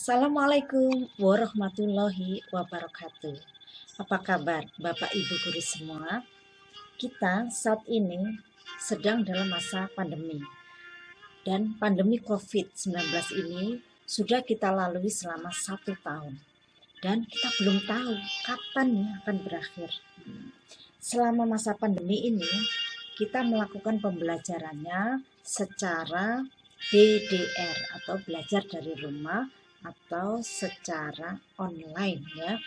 Assalamualaikum warahmatullahi wabarakatuh. Apa kabar Bapak Ibu guru semua? Kita saat ini sedang dalam masa pandemi. Dan pandemi COVID-19 ini sudah kita lalui selama 1 tahun. Dan kita belum tahu kapan akan berakhir. Selama masa pandemi ini, kita melakukan pembelajarannya secara BDR atau belajar dari rumah atau secara online ya.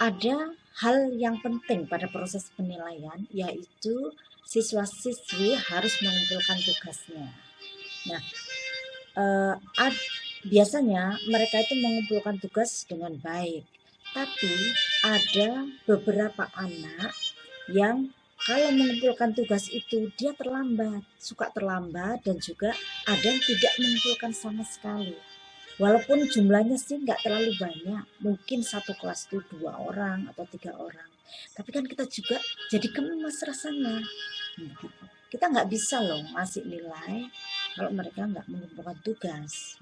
Ada hal yang penting pada proses penilaian, yaitu siswa-siswi harus mengumpulkan tugasnya. Nah, biasanya mereka itu mengumpulkan tugas dengan baik, tapi ada beberapa anak yang kalau mengumpulkan tugas itu dia suka terlambat, dan juga ada yang tidak mengumpulkan sama sekali. Walaupun jumlahnya sih nggak terlalu banyak, mungkin satu kelas itu 2 orang atau 3 orang. Tapi kan kita juga jadi gemes rasanya. Kita nggak bisa loh ngasih nilai kalau mereka nggak mengumpulkan tugas.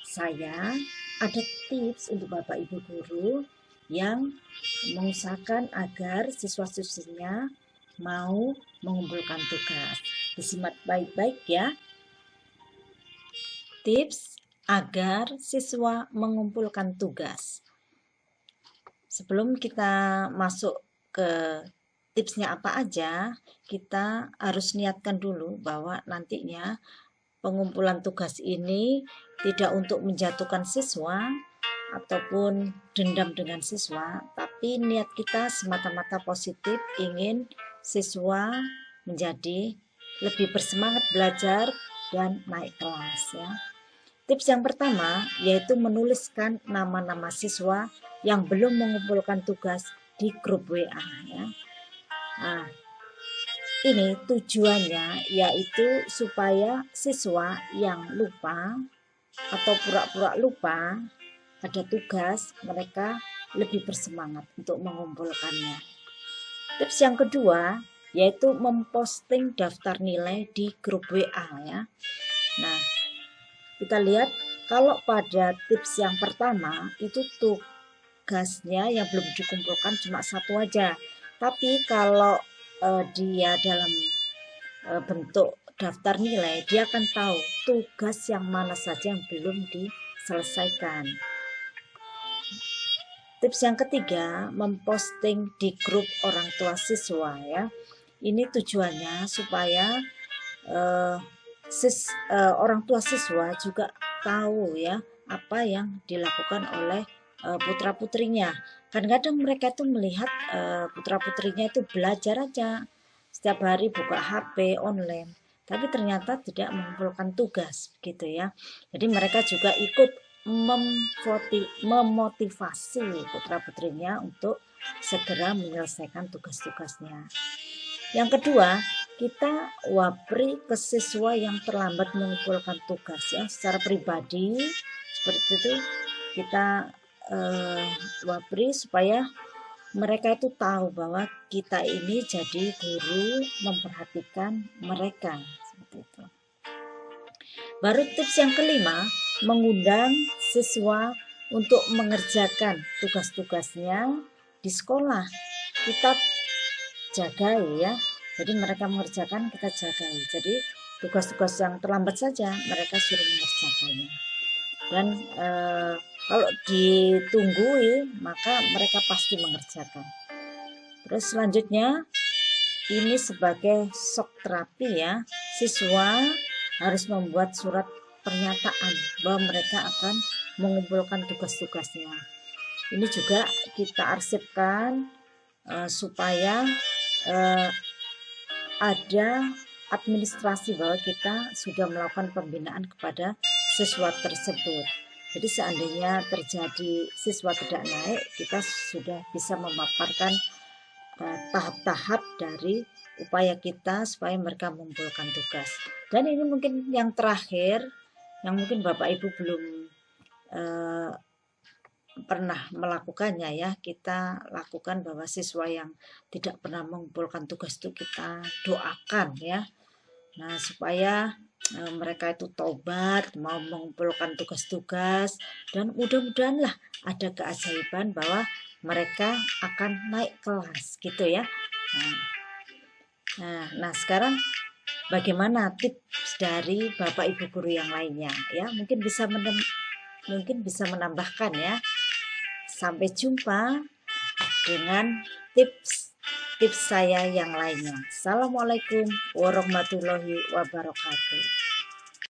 Saya ada tips untuk Bapak Ibu guru yang mengusahakan agar siswa-siswinya mau mengumpulkan tugas. Disimak baik-baik ya. Tips agar siswa mengumpulkan tugas. Sebelum kita masuk ke tipsnya apa aja, kita harus niatkan dulu bahwa nantinya pengumpulan tugas ini tidak untuk menjatuhkan siswa ataupun dendam dengan siswa, tapi niat kita semata-mata positif, ingin siswa menjadi lebih bersemangat belajar dan naik kelas ya. Tips yang pertama yaitu menuliskan nama-nama siswa yang belum mengumpulkan tugas di grup WA ya. Nah, ini tujuannya yaitu supaya siswa yang lupa atau pura-pura lupa ada tugas, mereka lebih bersemangat untuk mengumpulkannya. Tips yang kedua yaitu memposting daftar nilai di grup WA ya. Nah, kita lihat kalau pada tips yang pertama itu tugasnya yang belum dikumpulkan cuma satu aja. Tapi kalau dia dalam bentuk daftar nilai, dia akan tahu tugas yang mana saja yang belum diselesaikan. Tips yang ketiga, memposting di grup orang tua siswa ya. Ini tujuannya supaya orang tua siswa juga tahu ya apa yang dilakukan oleh putra putrinya. Kadang-kadang mereka itu melihat putra putrinya itu belajar aja, setiap hari buka HP online, tapi ternyata tidak mengumpulkan tugas gitu ya. Jadi mereka juga ikut memotivasi putra putrinya untuk segera menyelesaikan tugas-tugasnya. Yang kedua, kita wapri ke siswa yang terlambat mengumpulkan tugas ya, secara pribadi seperti itu kita wapri supaya mereka itu tahu bahwa kita ini jadi guru memperhatikan mereka seperti itu. Baru tips yang kelima, mengundang siswa untuk mengerjakan tugas-tugasnya di sekolah. Kita jagai ya, jadi mereka mengerjakan, kita jagai. Jadi tugas-tugas yang terlambat saja mereka suruh mengerjakannya, dan kalau ditunggui maka mereka pasti mengerjakan. Terus selanjutnya ini sebagai shock terapi ya, siswa harus membuat surat pernyataan bahwa mereka akan mengumpulkan tugas-tugasnya. Ini juga kita arsipkan supaya ada administrasi bahwa kita sudah melakukan pembinaan kepada siswa tersebut. Jadi seandainya terjadi siswa tidak naik, kita sudah bisa memaparkan tahap-tahap dari upaya kita supaya mereka mengumpulkan tugas. Dan ini mungkin yang terakhir, yang mungkin Bapak Ibu belum pernah melakukannya ya, kita lakukan bahwa siswa yang tidak pernah mengumpulkan tugas itu kita doakan ya. Nah, supaya mereka itu tobat, mau mengumpulkan tugas-tugas, dan mudah-mudahanlah ada keajaiban bahwa mereka akan naik kelas gitu ya. Nah, sekarang bagaimana tips dari Bapak Ibu guru yang lainnya ya? Mungkin bisa menambahkan ya. Sampai jumpa dengan tips saya yang lainnya. Assalamualaikum warahmatullahi wabarakatuh.